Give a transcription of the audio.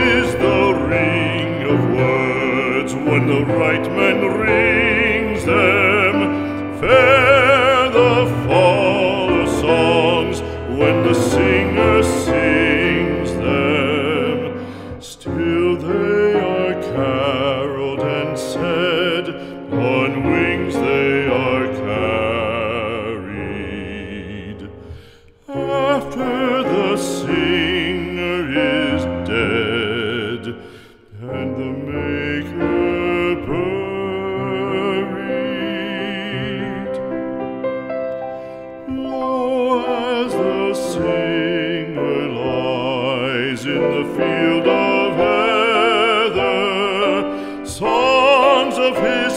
is the ring of words when the right man rings them. Fair the fall of songs when the singer sings them. Still they are caroled and said, on wings they are carried. After the singer is dead and the maker buried, lo, as the singer lies in the field of heather, songs of his